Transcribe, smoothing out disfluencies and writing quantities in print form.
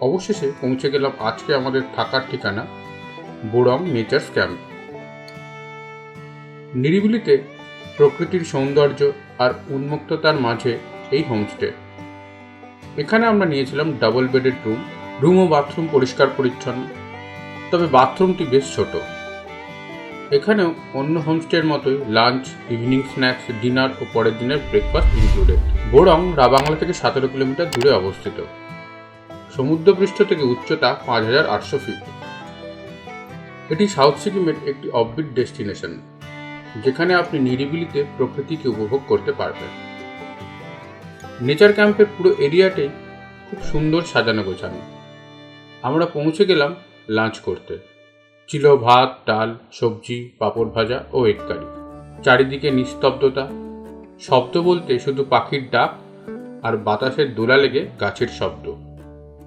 অবশেষে পৌঁছে গেলাম আজকে আমাদের থাকার ঠিকানা বোরং নেচার্স ক্যাম্প। নিরিবিলিতে প্রকৃতির সৌন্দর্য আর উন্মুক্ততার মাঝে এই হোমস্টে। এখানে আমরা নিয়েছিলাম ডাবল বেডেড রুম ও বাথরুম পরিষ্কার পরিচ্ছন্ন, তবে বাথরুমটি বেশ ছোট। এখানেও অন্য হোমস্টের মতোই লাঞ্চ, ইভিনিং স্ন্যাক্স, ডিনার ও পরের দিনের ব্রেকফাস্ট ইনক্লুডেড। বোরং রাবাংলা থেকে 17 কিলোমিটার দূরে অবস্থিত। সমুদ্রপৃষ্ঠ থেকে উচ্চতা 5800 ফিট। এটি সাউথ সিকিমের একটি অফবিট ডেস্টিনেশন, যেখানে আপনি নিরিবিলিতে প্রকৃতিকে উপভোগ করতে পারবেন। নেচার ক্যাম্পের পুরো এরিয়াটাই খুব সুন্দর সাজানো গোছানো। আমরা পৌঁছে গেলাম লাঞ্চ করতে। ছিল ভাত, ডাল, সবজি, পাঁপড় ভাজা ও এগ কারি। চারিদিকে নিস্তব্ধতা, শব্দ বলতে শুধু পাখির ডাক আর বাতাসের দোলা লেগে গাছের শব্দ।